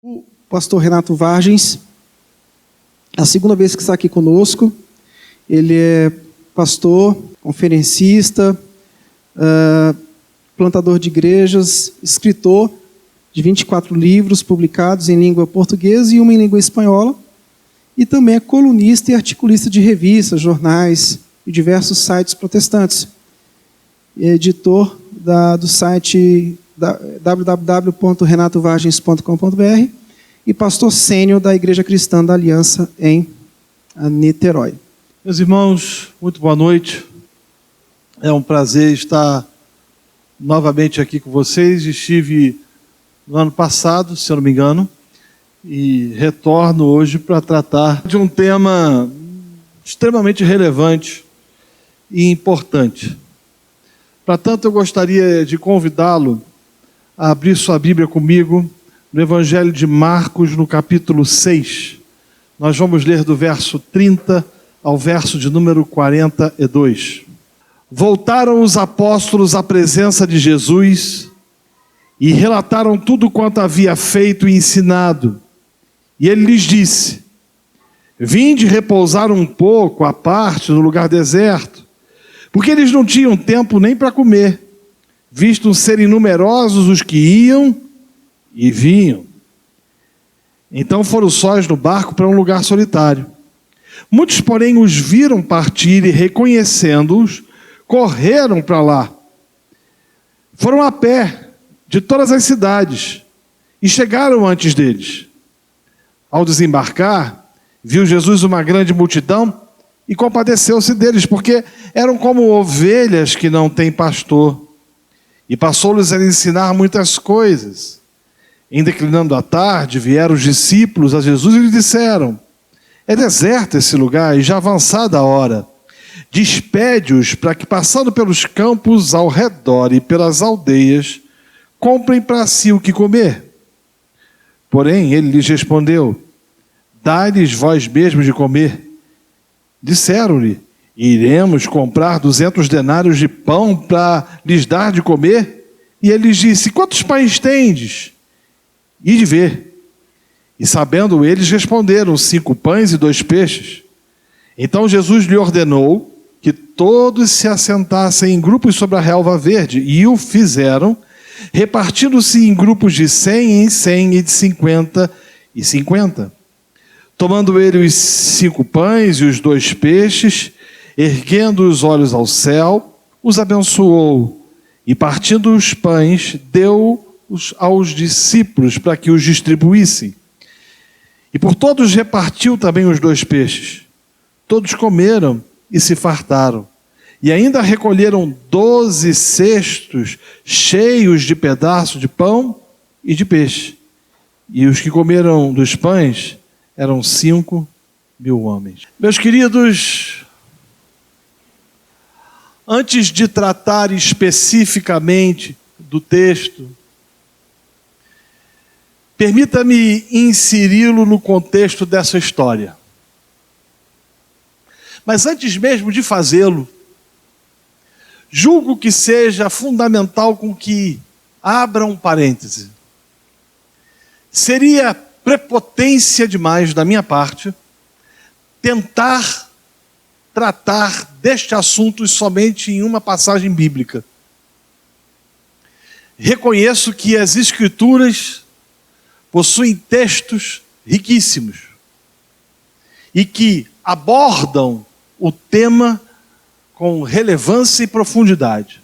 O pastor Renato Vargens, a segunda vez que está aqui conosco. Ele é pastor, conferencista, plantador de igrejas, escritor de 24 livros publicados em língua portuguesa e uma em língua espanhola, e também é colunista e articulista de revistas, jornais e diversos sites protestantes. É editor do site www.renatovargens.com.br e pastor sênior da Igreja Cristã da Aliança em Niterói. Meus irmãos, muito boa noite. É um prazer estar novamente aqui com vocês. Estive no ano passado, se eu não me engano, e retorno hoje para tratar de um tema extremamente relevante e importante. Para tanto, eu gostaria de convidá-lo a abrir sua Bíblia comigo no Evangelho de Marcos, no capítulo 6. Nós vamos ler do verso 30 ao verso de número 42. Voltaram os apóstolos à presença de Jesus e relataram tudo quanto havia feito e ensinado. E ele lhes disse: vinde repousar um pouco à parte no lugar deserto, porque eles não tinham tempo nem para comer, visto serem numerosos os que iam e vinham. Então foram sós no barco para um lugar solitário. Muitos, porém, os viram partir e, reconhecendo-os, correram para lá. Foram a pé de todas as cidades e chegaram antes deles. Ao desembarcar, viu Jesus uma grande multidão e compadeceu-se deles, porque eram como ovelhas que não têm pastor. E passou-lhes a ensinar muitas coisas. Em declinando a tarde, vieram os discípulos a Jesus e lhe disseram: é deserto esse lugar e já avançada a hora. Despede-os para que, passando pelos campos ao redor e pelas aldeias, comprem para si o que comer. Porém, ele lhes respondeu: dai-lhes vós mesmos de comer. Disseram-lhe: iremos comprar 200 denários de pão para lhes dar de comer? E ele lhes disse: quantos pães tendes? Ide ver. E sabendo eles, responderam: 5 pães e 2 peixes. Então Jesus lhe ordenou que todos se assentassem em grupos sobre a relva verde, e o fizeram, repartindo-se em grupos de 100 em 100 e de 50 e 50. Tomando ele os 5 pães e os 2 peixes, erguendo os olhos ao céu, os abençoou, e partindo os pães, deu-os aos discípulos para que os distribuíssem. E por todos repartiu também os 2 peixes. Todos comeram e se fartaram. E ainda recolheram 12 cestos cheios de pedaços de pão e de peixe. E os que comeram dos pães eram 5.000 homens. Meus queridos, antes de tratar especificamente do texto, permita-me inseri-lo no contexto dessa história. Mas antes mesmo de fazê-lo, julgo que seja fundamental com que abra um parêntese. Seria prepotência demais da minha parte tentar tratar deste assunto somente em uma passagem bíblica. Reconheço que as Escrituras possuem textos riquíssimos e que abordam o tema com relevância e profundidade.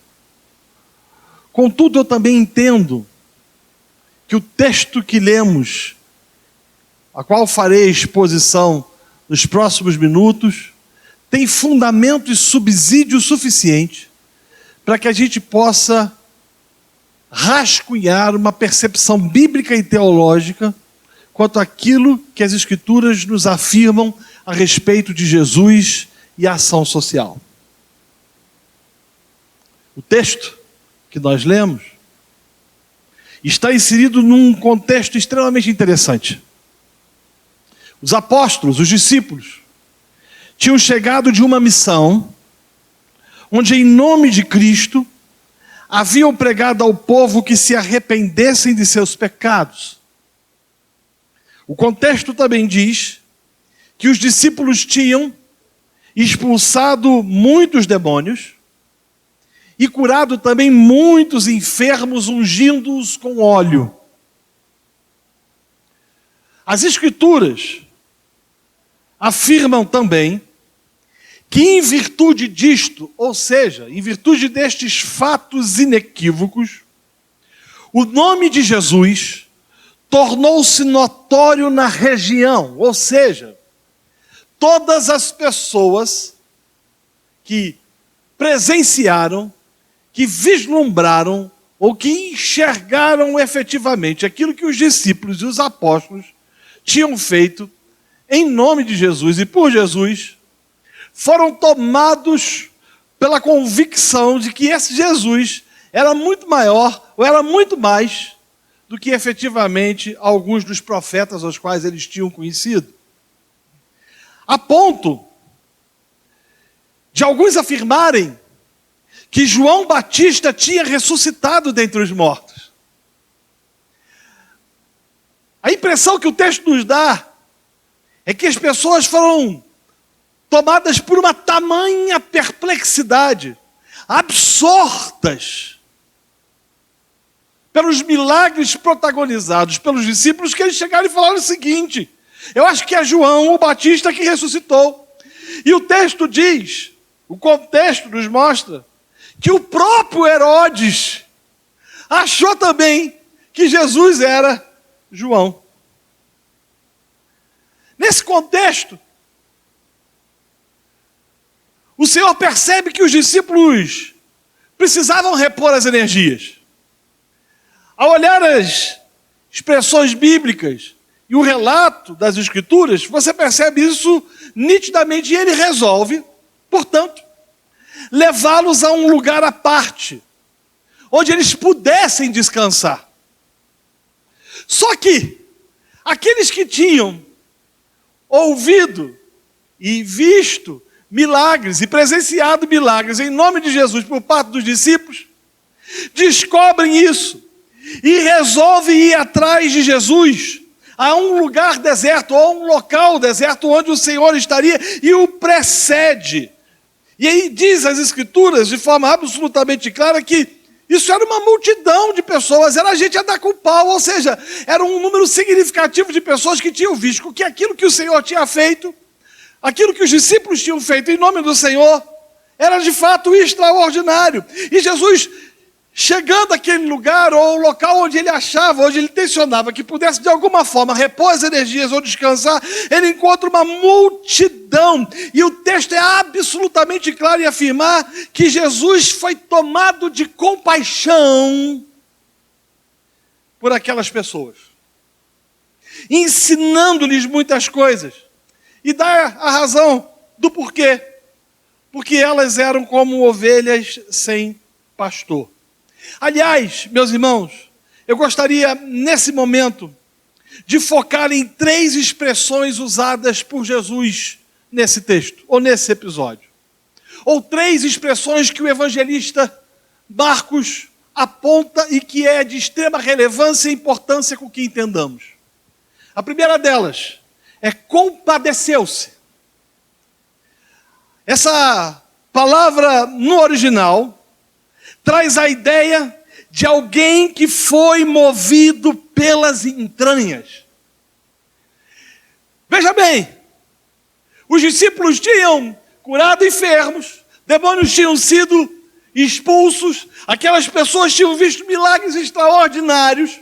Contudo, eu também entendo que o texto que lemos, a qual farei exposição nos próximos minutos, tem fundamento e subsídio suficiente para que a gente possa rascunhar uma percepção bíblica e teológica quanto àquilo que as Escrituras nos afirmam a respeito de Jesus e a ação social. O texto que nós lemos está inserido num contexto extremamente interessante. Os apóstolos, os discípulos, tinham chegado de uma missão onde, em nome de Cristo, haviam pregado ao povo que se arrependessem de seus pecados. O contexto também diz que os discípulos tinham expulsado muitos demônios e curado também muitos enfermos, ungindo-os com óleo. As Escrituras afirmam também que em virtude disto, ou seja, em virtude destes fatos inequívocos, o nome de Jesus tornou-se notório na região, ou seja, todas as pessoas que presenciaram, que vislumbraram ou que enxergaram efetivamente aquilo que os discípulos e os apóstolos tinham feito em nome de Jesus e por Jesus, foram tomados pela convicção de que esse Jesus era muito maior, ou era muito mais do que efetivamente alguns dos profetas aos quais eles tinham conhecido. A ponto de alguns afirmarem que João Batista tinha ressuscitado dentre os mortos. A impressão que o texto nos dá é que as pessoas foram tomadas por uma tamanha perplexidade, absortas pelos milagres protagonizados pelos discípulos, que eles chegaram e falaram o seguinte: eu acho que é João o Batista que ressuscitou. E o texto diz, o contexto nos mostra, que o próprio Herodes achou também que Jesus era João. Nesse contexto, o Senhor percebe que os discípulos precisavam repor as energias. Ao olhar as expressões bíblicas e o relato das Escrituras, você percebe isso nitidamente e ele resolve, portanto, levá-los a um lugar à parte, onde eles pudessem descansar. Só que aqueles que tinham ouvido e visto milagres e presenciado milagres em nome de Jesus por parte dos discípulos, descobrem isso e resolvem ir atrás de Jesus a um lugar deserto, ou a um local deserto onde o Senhor estaria, e o precede. E aí diz as Escrituras de forma absolutamente clara que isso era uma multidão de pessoas, era gente a dar com pau, ou seja, era um número significativo de pessoas que tinham visto que aquilo que o Senhor tinha feito, aquilo que os discípulos tinham feito em nome do Senhor, era de fato extraordinário. E Jesus, chegando àquele lugar, ou local onde ele achava, onde ele tensionava que pudesse de alguma forma repor as energias ou descansar, ele encontra uma multidão. E o texto é absolutamente claro em afirmar que Jesus foi tomado de compaixão por aquelas pessoas, ensinando-lhes muitas coisas. E dá a razão do porquê. Porque elas eram como ovelhas sem pastor. Aliás, meus irmãos, eu gostaria nesse momento de focar em 3 expressões usadas por Jesus nesse texto, ou nesse episódio. Ou 3 expressões que o evangelista Marcos aponta e que é de extrema relevância e importância com que entendamos. A primeira delas é compadeceu-se. Essa palavra no original traz a ideia de alguém que foi movido pelas entranhas. Veja bem, os discípulos tinham curado enfermos, demônios tinham sido expulsos, aquelas pessoas tinham visto milagres extraordinários.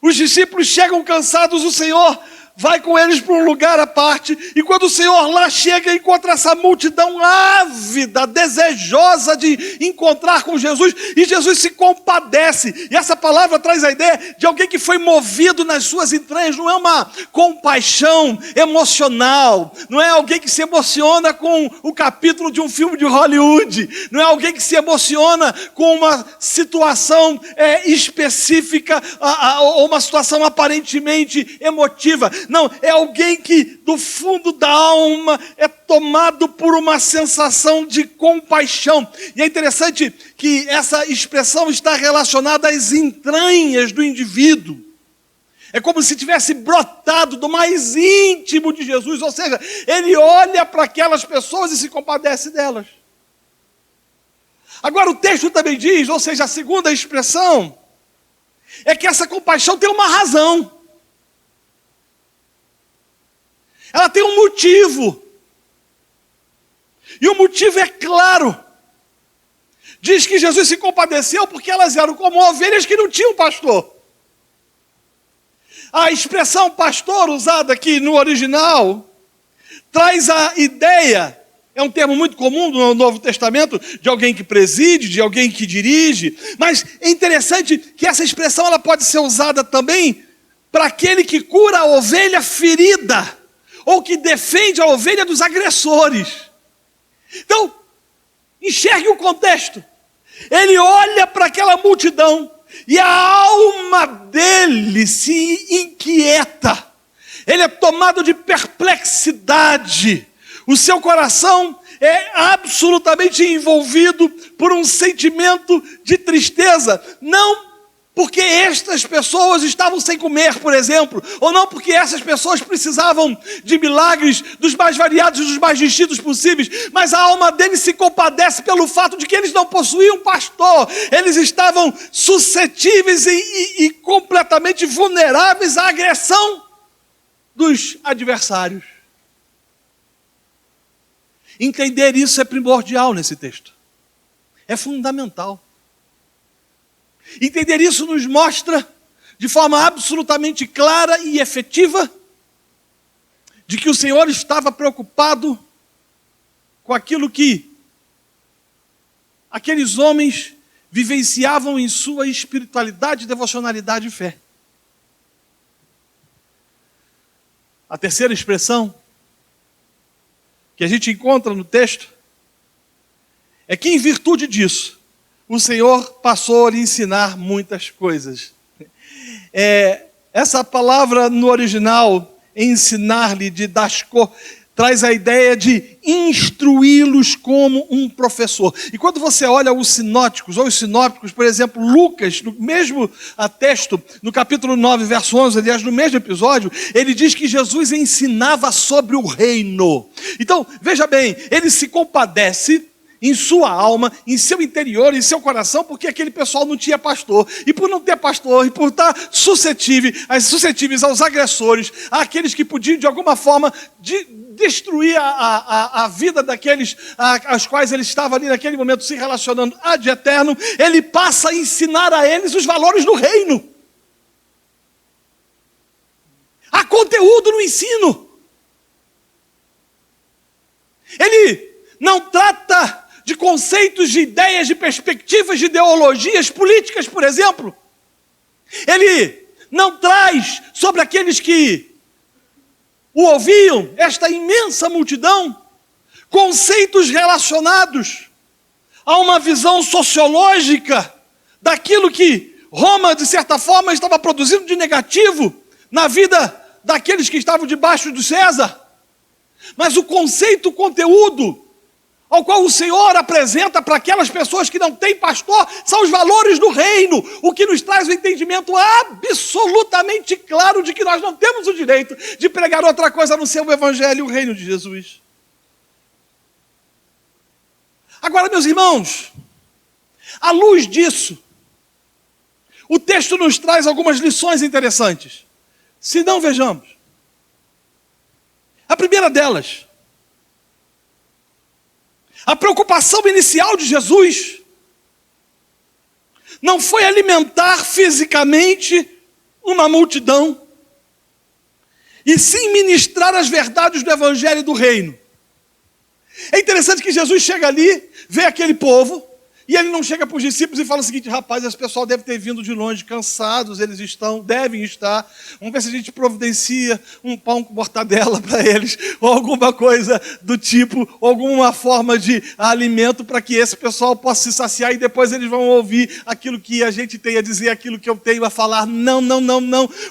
Os discípulos chegam cansados, o Senhor vai com eles para um lugar à parte, e quando o Senhor lá chega, encontra essa multidão ávida, desejosa de encontrar com Jesus, e Jesus se compadece, e essa palavra traz a ideia de alguém que foi movido nas suas entranhas. Não é uma compaixão emocional, não é alguém que se emociona com o capítulo de um filme de Hollywood, não é alguém que se emociona com uma situação específica, ou uma situação aparentemente emotiva. Não, é alguém que do fundo da alma é tomado por uma sensação de compaixão. E é interessante que essa expressão está relacionada às entranhas do indivíduo. É como se tivesse brotado do mais íntimo de Jesus, ou seja, ele olha para aquelas pessoas e se compadece delas. Agora o texto também diz, ou seja, a segunda expressão, é que essa compaixão tem uma razão. Ela tem um motivo. E o motivo é claro. Diz que Jesus se compadeceu porque elas eram como ovelhas que não tinham pastor. A expressão pastor usada aqui no original traz a ideia, é um termo muito comum no Novo Testamento, de alguém que preside, de alguém que dirige, mas é interessante que essa expressão ela pode ser usada também para aquele que cura a ovelha ferida, ou que defende a ovelha dos agressores. Então, enxergue o contexto. Ele olha para aquela multidão e a alma dele se inquieta. Ele é tomado de perplexidade. O seu coração é absolutamente envolvido por um sentimento de tristeza. Não porque estas pessoas estavam sem comer, por exemplo, ou não porque essas pessoas precisavam de milagres dos mais variados e dos mais distintos possíveis, mas a alma deles se compadece pelo fato de que eles não possuíam pastor. Eles estavam suscetíveis e completamente vulneráveis à agressão dos adversários. Entender isso é primordial nesse texto. É fundamental. Entender isso nos mostra, de forma absolutamente clara e efetiva, de que o Senhor estava preocupado com aquilo que aqueles homens vivenciavam em sua espiritualidade, devocionalidade e fé. A terceira expressão que a gente encontra no texto é que, em virtude disso, o Senhor passou a lhe ensinar muitas coisas. Essa palavra no original, ensinar-lhe, de daskor, traz a ideia de instruí-los como um professor. E quando você olha os sinóticos, ou os sinópticos, por exemplo, Lucas, no mesmo texto, no capítulo 9, verso 11, aliás, no mesmo episódio, ele diz que Jesus ensinava sobre o reino. Então, veja bem, ele se compadece em sua alma, em seu interior, em seu coração, porque aquele pessoal não tinha pastor. E por não ter pastor, e por estar suscetíveis aos agressores, àqueles que podiam de alguma forma destruir a vida daqueles aos quais ele estava ali naquele momento se relacionando ad eterno, ele passa a ensinar a eles os valores do reino. Há conteúdo no ensino. Ele não trata de conceitos, de ideias, de perspectivas, de ideologias políticas, por exemplo. Ele não traz sobre aqueles que o ouviam, esta imensa multidão, conceitos relacionados a uma visão sociológica daquilo que Roma, de certa forma, estava produzindo de negativo na vida daqueles que estavam debaixo de César. Mas o conceito, o conteúdo ao qual o Senhor apresenta para aquelas pessoas que não têm pastor, são os valores do reino, o que nos traz um entendimento absolutamente claro de que nós não temos o direito de pregar outra coisa a não ser o Evangelho e o reino de Jesus. Agora, meus irmãos, à luz disso, o texto nos traz algumas lições interessantes. Se não, vejamos. A primeira delas, a preocupação inicial de Jesus não foi alimentar fisicamente uma multidão, e sim ministrar as verdades do Evangelho e do Reino. É interessante que Jesus chega ali, vê aquele povo, e ele não chega para os discípulos e fala o seguinte: rapaz, esse pessoal deve ter vindo de longe, cansados, eles devem estar, vamos ver se a gente providencia um pão com mortadela para eles, ou alguma coisa do tipo, alguma forma de alimento para que esse pessoal possa se saciar, e depois eles vão ouvir aquilo que a gente tem a dizer, aquilo que eu tenho a falar. Não.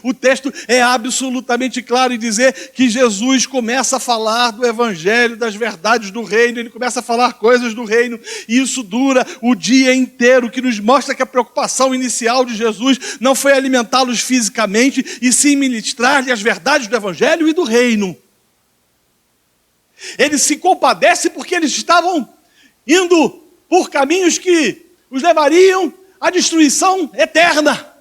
O texto é absolutamente claro em dizer que Jesus começa a falar do Evangelho, das verdades do reino, ele começa a falar coisas do reino, e isso dura o dia inteiro, que nos mostra que a preocupação inicial de Jesus não foi alimentá-los fisicamente, e sim ministrar-lhes as verdades do Evangelho e do Reino. Ele se compadece porque eles estavam indo por caminhos que os levariam à destruição eterna.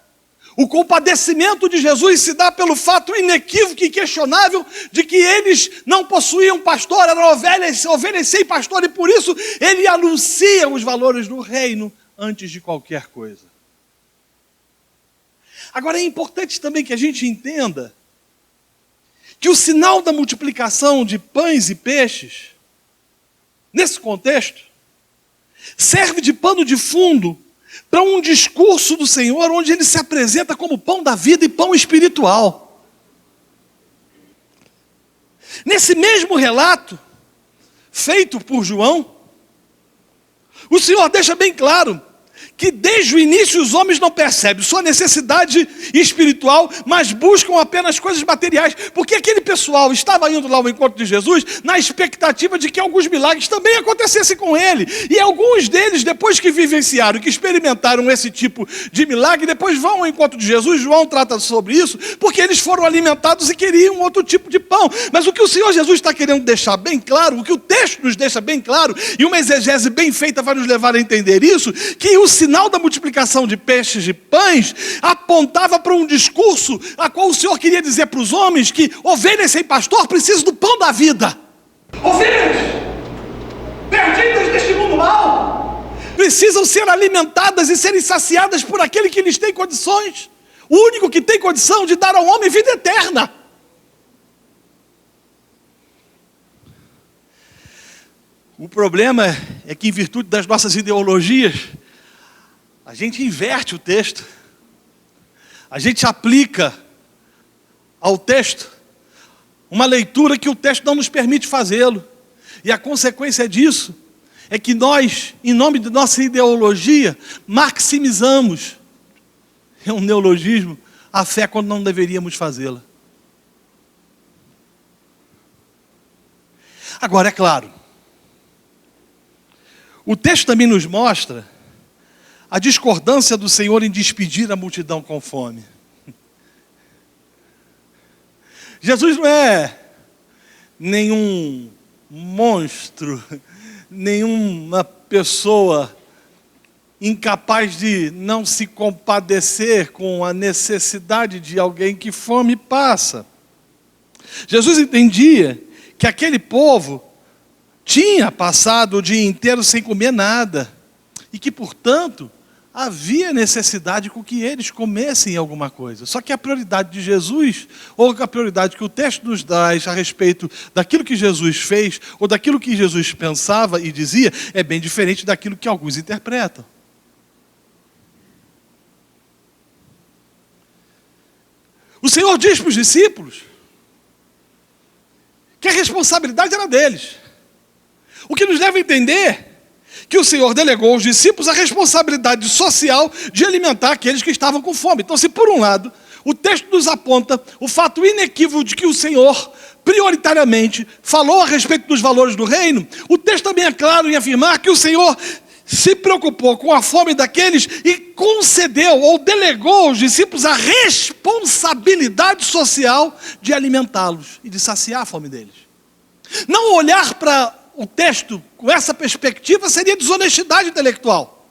O compadecimento de Jesus se dá pelo fato inequívoco e questionável de que eles não possuíam pastor, eram ovelhas sem pastor, e por isso ele anuncia os valores do reino antes de qualquer coisa. Agora é importante também que a gente entenda que o sinal da multiplicação de pães e peixes, nesse contexto, serve de pano de fundo para um discurso do Senhor onde ele se apresenta como pão da vida e pão espiritual. Nesse mesmo relato, feito por João, o Senhor deixa bem claro que desde o início os homens não percebem sua necessidade espiritual, mas buscam apenas coisas materiais, porque aquele pessoal estava indo lá ao encontro de Jesus na expectativa de que alguns milagres também acontecessem com ele, e alguns deles, depois que vivenciaram, que experimentaram esse tipo de milagre, depois vão ao encontro de Jesus. João trata sobre isso, porque eles foram alimentados e queriam outro tipo de pão. Mas o que o Senhor Jesus está querendo deixar bem claro, o que o texto nos deixa bem claro, e uma exegese bem feita vai nos levar a entender isso, que o sinal da multiplicação de peixes e pães apontava para um discurso a qual o Senhor queria dizer para os homens que ovelhas sem pastor precisam do pão da vida. Ovelhas perdidas deste mundo mau precisam ser alimentadas e serem saciadas por aquele que lhes tem condições, o único que tem condição de dar ao homem vida eterna. O problema é que, em virtude das nossas ideologias, a gente inverte o texto, a gente aplica ao texto uma leitura que o texto não nos permite fazê-lo. E a consequência disso é que nós, em nome de nossa ideologia, maximizamos, é um neologismo, a fé quando não deveríamos fazê-la. Agora, é claro, o texto também nos mostra a discordância do Senhor em despedir a multidão com fome. Jesus não é nenhum monstro, nenhuma pessoa incapaz de não se compadecer com a necessidade de alguém que fome passa. Jesus entendia que aquele povo tinha passado o dia inteiro sem comer nada, e que, portanto, havia necessidade com que eles comessem alguma coisa. Só que a prioridade de Jesus, ou a prioridade que o texto nos dá a respeito daquilo que Jesus fez, ou daquilo que Jesus pensava e dizia, é bem diferente daquilo que alguns interpretam. O Senhor diz para os discípulos que a responsabilidade era deles. O que nos leva a entender que o Senhor delegou aos discípulos a responsabilidade social de alimentar aqueles que estavam com fome. Então, se por um lado, o texto nos aponta o fato inequívoco de que o Senhor, prioritariamente, falou a respeito dos valores do reino, o texto também é claro em afirmar que o Senhor se preocupou com a fome daqueles e concedeu ou delegou aos discípulos a responsabilidade social de alimentá-los e de saciar a fome deles. Não olhar para o texto com essa perspectiva seria desonestidade intelectual.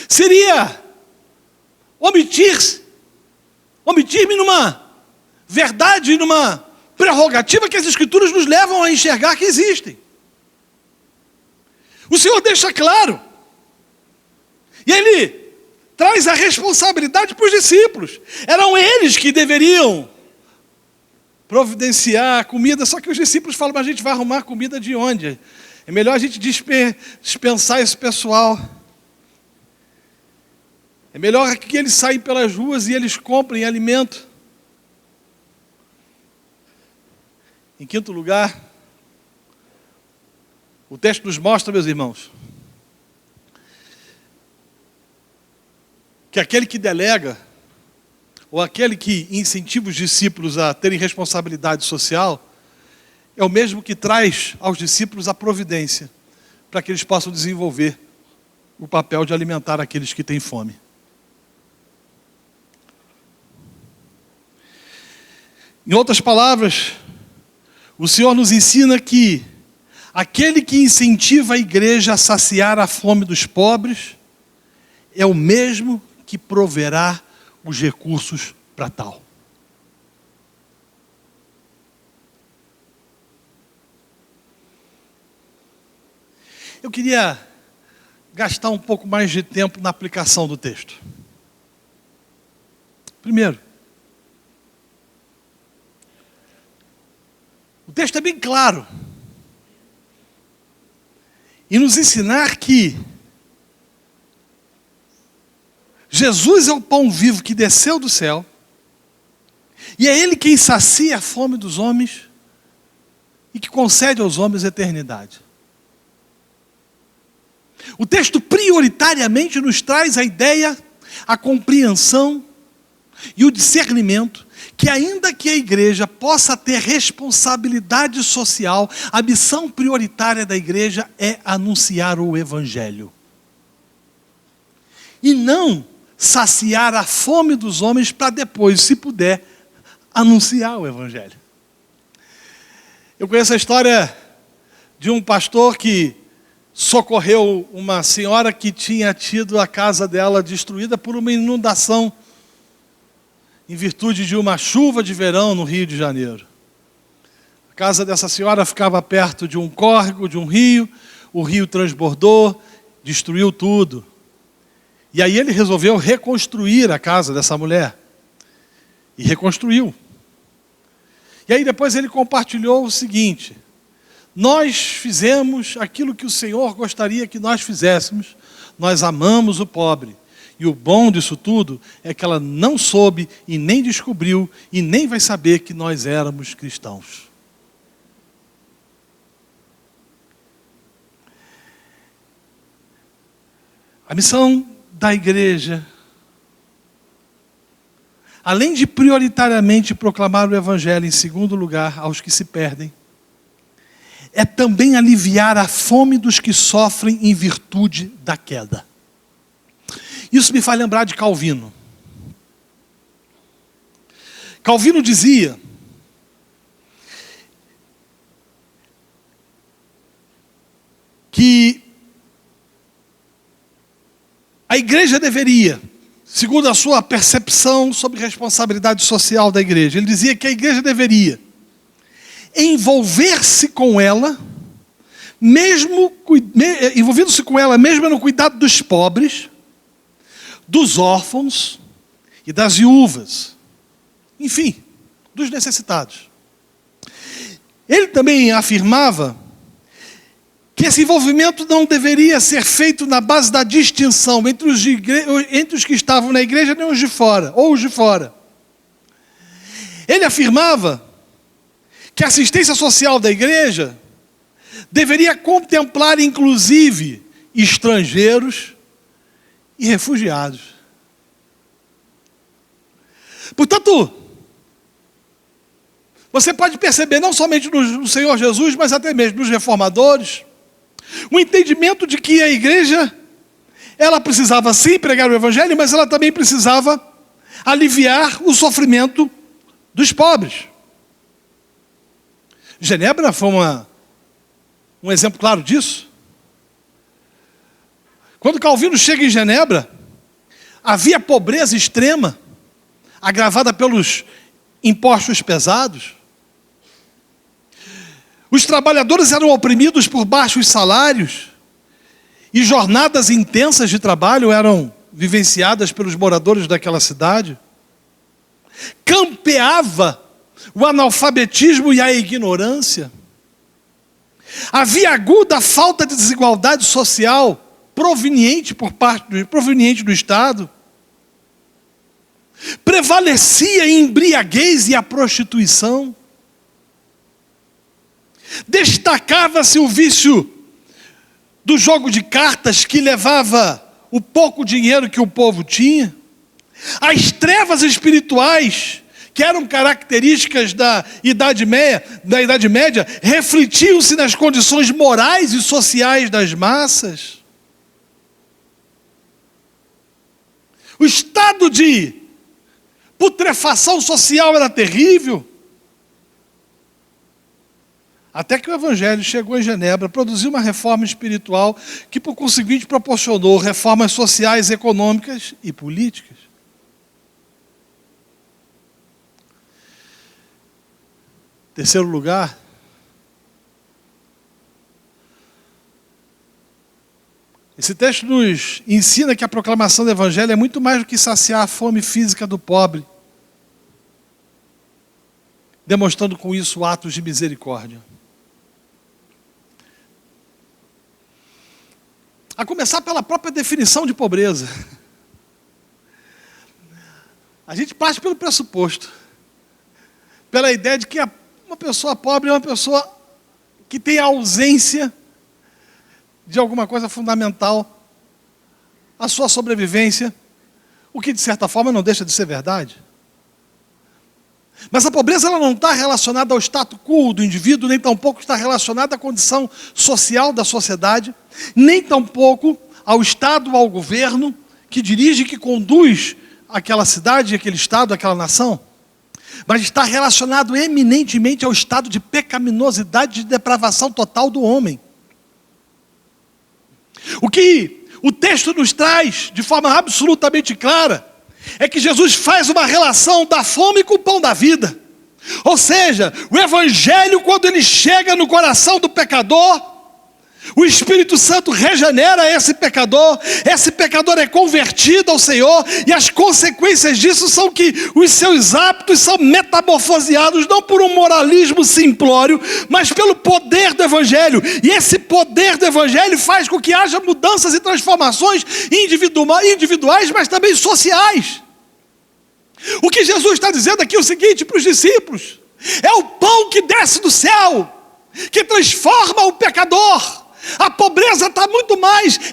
Seria omitir-me numa verdade, numa prerrogativa que as Escrituras nos levam a enxergar que existem. O Senhor deixa claro, e Ele traz a responsabilidade para os discípulos. Eram eles que deveriam providenciar comida, só que os discípulos falam, mas a gente vai arrumar comida de onde? É melhor a gente dispensar esse pessoal. É melhor que eles saem pelas ruas e eles comprem alimento. Em quinto lugar, o texto nos mostra, meus irmãos, que aquele que delega, ou aquele que incentiva os discípulos a terem responsabilidade social, é o mesmo que traz aos discípulos a providência para que eles possam desenvolver o papel de alimentar aqueles que têm fome. Em outras palavras, o Senhor nos ensina que aquele que incentiva a igreja a saciar a fome dos pobres é o mesmo que proverá os recursos para tal. Eu queria gastar um pouco mais de tempo na aplicação do texto. Primeiro, o texto é bem claro em nos ensinar que Jesus é o pão vivo que desceu do céu e é Ele quem sacia a fome dos homens e que concede aos homens a eternidade. O texto prioritariamente nos traz a ideia, a compreensão e o discernimento que ainda que a igreja possa ter responsabilidade social, a missão prioritária da igreja é anunciar o evangelho. E não saciar a fome dos homens para depois, se puder, anunciar o evangelho. Eu conheço a história de um pastor que socorreu uma senhora que tinha tido a casa dela destruída por uma inundação em virtude de uma chuva de verão no Rio de Janeiro. A casa dessa senhora ficava perto de um córrego, de um rio, o rio transbordou, destruiu tudo. E aí ele resolveu reconstruir a casa dessa mulher. E reconstruiu. E aí depois ele compartilhou o seguinte: nós fizemos aquilo que o Senhor gostaria que nós fizéssemos, nós amamos o pobre. E o bom disso tudo é que ela não soube e nem descobriu e nem vai saber que nós éramos cristãos. A missão da igreja, além de prioritariamente proclamar o evangelho em segundo lugar aos que se perdem, é também aliviar a fome dos que sofrem em virtude da queda. Isso me faz lembrar de Calvino. Calvino dizia que a igreja deveria, segundo a sua percepção sobre responsabilidade social da igreja, ele dizia que a igreja deveria envolver-se com ela, envolvendo-se com ela mesmo no cuidado dos pobres, dos órfãos e das viúvas, enfim, dos necessitados. Ele também afirmava que esse envolvimento não deveria ser feito na base da distinção entre os que estavam na igreja e os de fora, ou os de fora. Ele afirmava que a assistência social da igreja deveria contemplar, inclusive, estrangeiros e refugiados. Portanto, você pode perceber, não somente no Senhor Jesus, mas até mesmo nos reformadores, o entendimento de que a igreja, ela precisava sim pregar o evangelho, mas ela também precisava aliviar o sofrimento dos pobres. Genebra foi um exemplo claro disso. Quando Calvino chega em Genebra, havia pobreza extrema, agravada pelos impostos pesados. Os trabalhadores eram oprimidos por baixos salários e jornadas intensas de trabalho eram vivenciadas pelos moradores daquela cidade. Campeava o analfabetismo e a ignorância. Havia aguda falta de desigualdade social proveniente do Estado. Prevalecia a embriaguez e a prostituição. Destacava-se o vício do jogo de cartas que levava o pouco dinheiro que o povo tinha. As trevas espirituais, que eram características da Idade Média, refletiam-se nas condições morais e sociais das massas. O estado de putrefação social era terrível. Até que o Evangelho chegou em Genebra, produziu uma reforma espiritual que, por conseguinte, proporcionou reformas sociais, econômicas e políticas. Terceiro lugar, esse texto nos ensina que a proclamação do Evangelho é muito mais do que saciar a fome física do pobre, demonstrando com isso atos de misericórdia. A começar pela própria definição de pobreza. A gente parte pelo pressuposto, pela ideia de que uma pessoa pobre é uma pessoa que tem a ausência de alguma coisa fundamental, a sua sobrevivência, o que de certa forma não deixa de ser verdade. Mas a pobreza ela não está relacionada ao status quo do indivíduo, nem tampouco está relacionada à condição social da sociedade, nem tampouco ao Estado, ao governo que dirige, que conduz aquela cidade, aquele Estado, aquela nação. Mas está relacionado eminentemente ao estado de pecaminosidade, de depravação total do homem. O que o texto nos traz de forma absolutamente clara é que Jesus faz uma relação da fome com o pão da vida. Ou seja, o Evangelho, quando ele chega no coração do pecador, o Espírito Santo regenera esse pecador é convertido ao Senhor, e as consequências disso são que os seus hábitos são metamorfoseados, não por um moralismo simplório, mas pelo poder do Evangelho, e esse poder do Evangelho faz com que haja mudanças e transformações individuais, mas também sociais. O que Jesus está dizendo aqui é o seguinte para os discípulos: é o pão que desce do céu, que transforma o pecador. A pobreza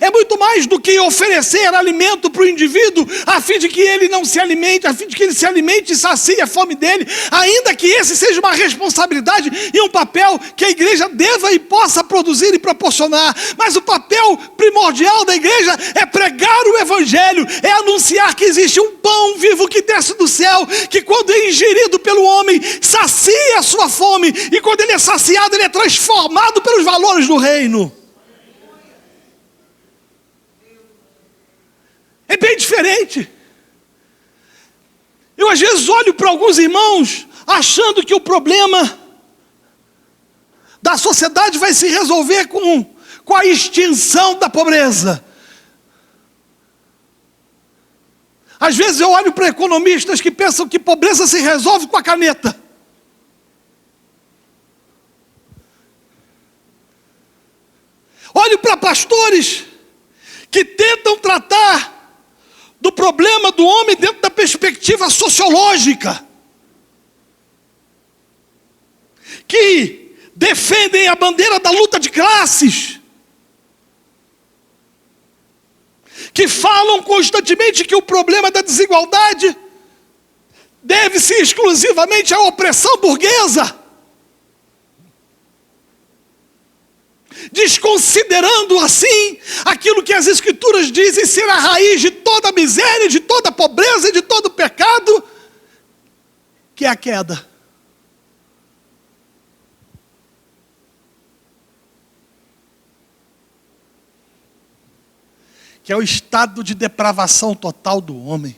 é muito mais do que oferecer alimento para o indivíduo, a fim de que ele não se alimente, a fim de que ele se alimente e sacie a fome dele, ainda que esse seja uma responsabilidade e um papel que a igreja deva e possa produzir e proporcionar. Mas o papel primordial da igreja é pregar o Evangelho, é anunciar que existe um pão vivo que desce do céu, que quando é ingerido pelo homem, sacia a sua fome, e quando ele é saciado, ele é transformado pelos valores do reino. É bem diferente. Eu às vezes olho para alguns irmãos achando que o problema da sociedade vai se resolver com a extinção da pobreza. Às vezes eu olho para economistas que pensam que pobreza se resolve com a caneta. Olho para pastores que tentam tratar do problema do homem dentro da perspectiva sociológica, que defendem a bandeira da luta de classes, que falam constantemente que o problema da desigualdade deve-se exclusivamente à opressão burguesa, desconsiderando assim aquilo que as Escrituras dizem ser a raiz de toda a miséria, de toda a pobreza e de todo o pecado, que é a queda. Que é o estado de depravação total do homem.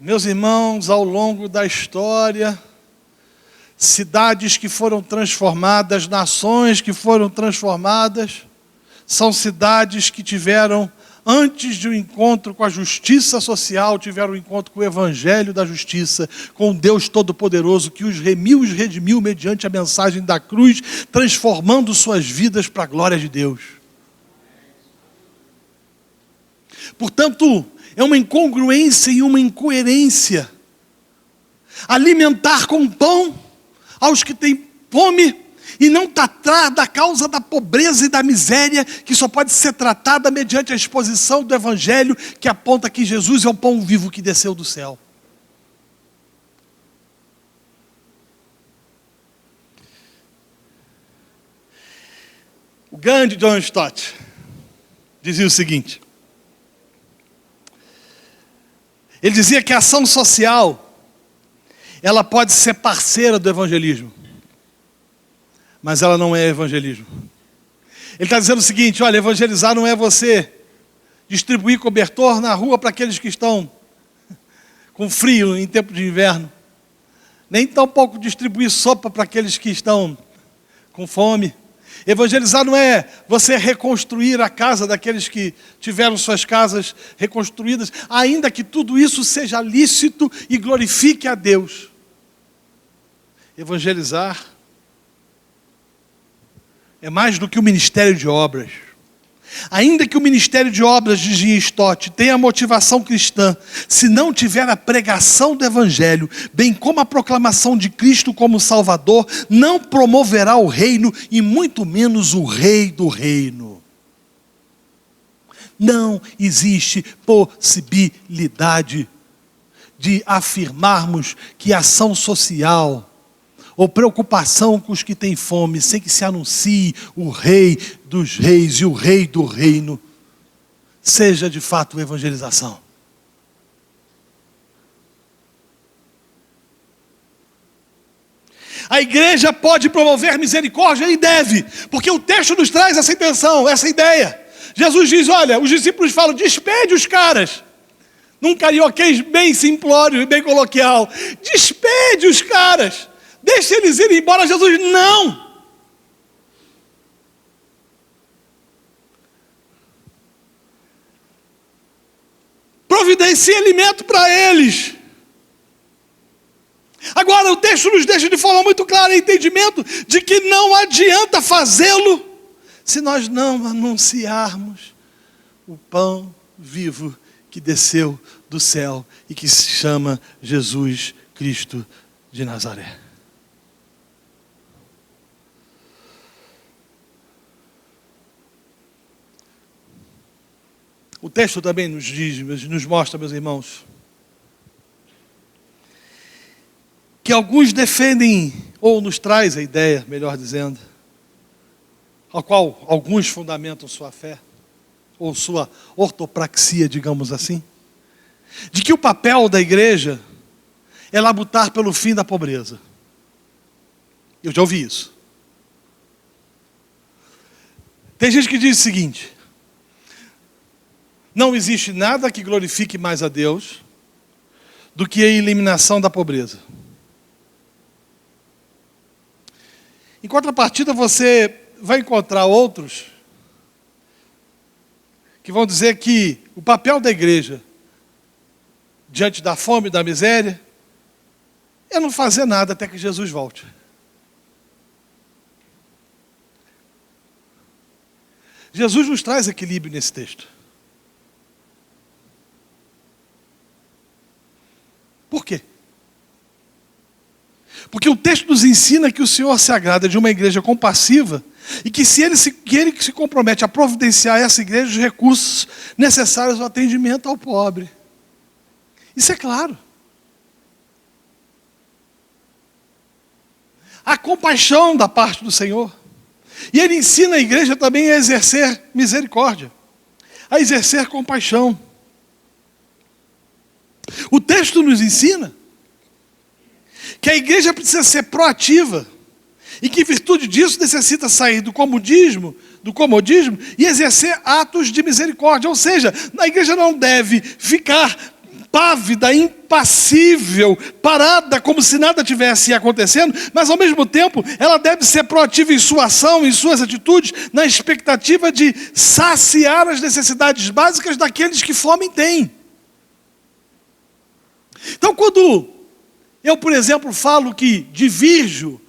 Meus irmãos, ao longo da história, cidades que foram transformadas, nações que foram transformadas, são cidades que tiveram, antes de um encontro com a justiça social, tiveram um encontro com o Evangelho da justiça, com o Deus Todo-Poderoso que os remiu e os redimiu mediante a mensagem da cruz, transformando suas vidas para a glória de Deus. Portanto, é uma incongruência e uma incoerência alimentar com pão aos que têm fome e não tratar da causa da pobreza e da miséria, que só pode ser tratada mediante a exposição do Evangelho, que aponta que Jesus é o pão vivo que desceu do céu. O grande John Stott dizia o seguinte: ele dizia que a ação social, ela pode ser parceira do evangelismo, mas ela não é evangelismo. Ele está dizendo o seguinte: olha, evangelizar não é você distribuir cobertor na rua para aqueles que estão com frio em tempo de inverno, nem tampouco distribuir sopa para aqueles que estão com fome. Evangelizar não é você reconstruir a casa daqueles que tiveram suas casas reconstruídas, ainda que tudo isso seja lícito e glorifique a Deus. Evangelizar é mais do que o ministério de obras. Ainda que o ministério de obras, dizia Stott, tenha motivação cristã, se não tiver a pregação do evangelho, bem como a proclamação de Cristo como Salvador, não promoverá o reino e muito menos o rei do reino. Não existe possibilidade de afirmarmos que ação social ou preocupação com os que têm fome, sem que se anuncie o rei dos reis e o rei do reino, seja de fato evangelização. A igreja pode promover misericórdia e deve, porque o texto nos traz essa intenção, essa ideia. Jesus diz, olha, os discípulos falam, despede os caras. Num carioquês bem simplório e bem coloquial, despede os caras. Deixa eles irem embora. Jesus, não. Providencie alimento para eles. Agora o texto nos deixa de forma muito clara o entendimento de que não adianta fazê-lo se nós não anunciarmos o pão vivo que desceu do céu e que se chama Jesus Cristo de Nazaré. O texto também nos diz, nos mostra, meus irmãos, que alguns defendem, ou nos traz a ideia, melhor dizendo, ao qual alguns fundamentam sua fé, ou sua ortopraxia, digamos assim, de que o papel da igreja é labutar pelo fim da pobreza. Eu já ouvi isso. Tem gente que diz o seguinte: não existe nada que glorifique mais a Deus do que a eliminação da pobreza. Em contrapartida, você vai encontrar outros que vão dizer que o papel da igreja diante da fome e da miséria é não fazer nada até que Jesus volte. Jesus nos traz equilíbrio nesse texto. Por quê? Porque o texto nos ensina que o Senhor se agrada de uma igreja compassiva e que ele se compromete a providenciar a essa igreja os recursos necessários ao atendimento ao pobre. Isso é claro. Há compaixão da parte do Senhor. E Ele ensina a igreja também a exercer misericórdia, a exercer compaixão. O texto nos ensina que a igreja precisa ser proativa e que, em virtude disso, necessita sair do comodismo e exercer atos de misericórdia. Ou seja, a igreja não deve ficar pávida, impassível, parada, como se nada tivesse acontecendo, mas ao mesmo tempo ela deve ser proativa em sua ação, em suas atitudes, na expectativa de saciar as necessidades básicas daqueles que fome têm. Então, quando eu, por exemplo, falo que divirjo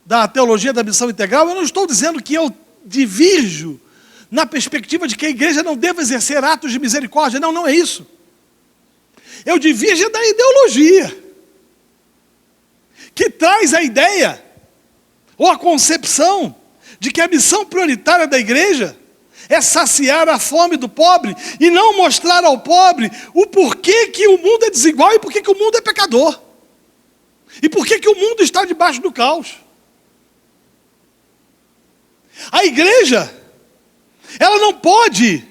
da teologia da missão integral, eu não estou dizendo que eu divirjo na perspectiva de que a igreja não deva exercer atos de misericórdia. Não, não é isso. Eu divirjo da ideologia, que traz a ideia, ou a concepção, de que a missão prioritária da igreja é saciar a fome do pobre e não mostrar ao pobre o porquê que o mundo é desigual e porquê que o mundo é pecador. E porquê que o mundo está debaixo do caos. A igreja Ela não pode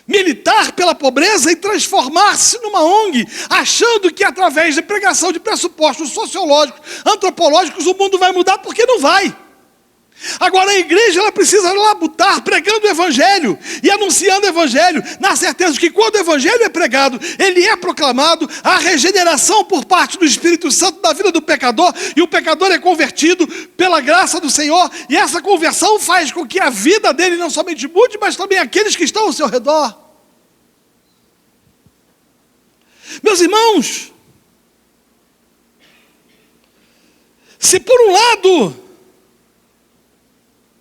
militar pela pobreza e transformar-se numa ONG, achando que através de pregação de pressupostos sociológicos, antropológicos, o mundo vai mudar, porque não vai. Agora a igreja, ela precisa labutar pregando o evangelho e anunciando o evangelho, na certeza de que quando o evangelho é pregado, ele é proclamado, a regeneração por parte do Espírito Santo da vida do pecador, e o pecador é convertido pela graça do Senhor, e essa conversão faz com que a vida dele não somente mude, mas também aqueles que estão ao seu redor. Meus irmãos, se por um lado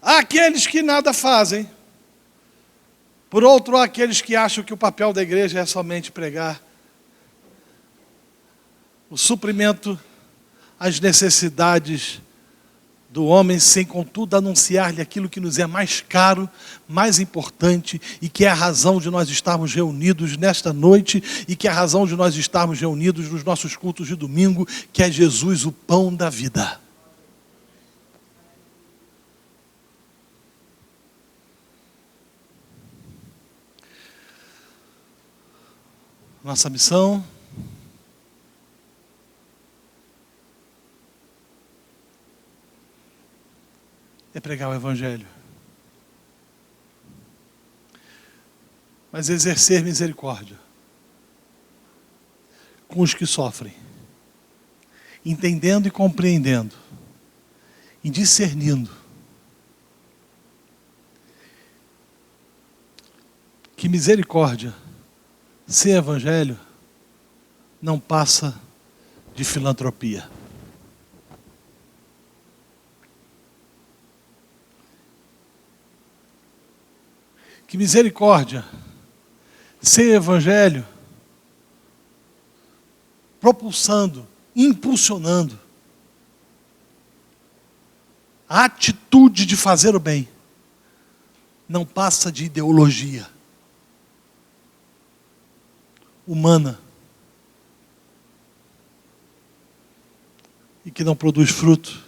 há aqueles que nada fazem, por outro há aqueles que acham que o papel da igreja é somente pregar o suprimento às necessidades do homem, sem contudo anunciar-lhe aquilo que nos é mais caro, mais importante, e que é a razão de nós estarmos reunidos nesta noite, e que é a razão de nós estarmos reunidos nos nossos cultos de domingo, que é Jesus, o pão da vida. Nossa missão é pregar o evangelho, mas exercer misericórdia com os que sofrem, entendendo e compreendendo, e discernindo que misericórdia sem evangelho não passa de filantropia. Que misericórdia sem evangelho, propulsando, impulsionando a atitude de fazer o bem, não passa de ideologia humana e que não produz fruto,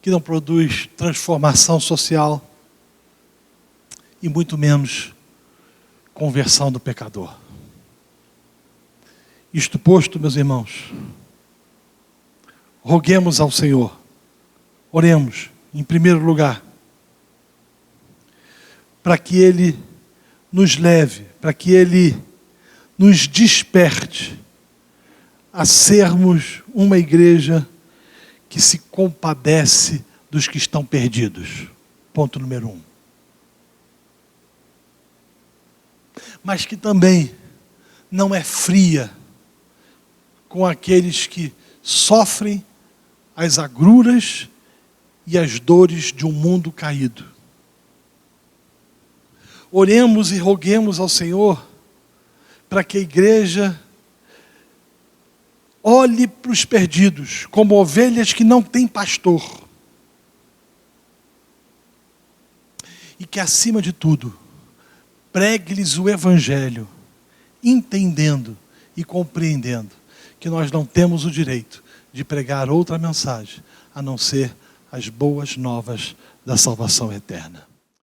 que não produz transformação social e muito menos conversão do pecador. Isto posto, meus irmãos, roguemos ao Senhor, oremos em primeiro lugar, para que Ele nos leve, para que Ele nos desperte a sermos uma igreja que se compadece dos que estão perdidos. Ponto número 1. Mas que também não é fria com aqueles que sofrem as agruras e as dores de um mundo caído. Oremos e roguemos ao Senhor para que a igreja olhe para os perdidos como ovelhas que não têm pastor. E que, acima de tudo, pregue-lhes o evangelho, entendendo e compreendendo que nós não temos o direito de pregar outra mensagem, a não ser as boas novas da salvação eterna.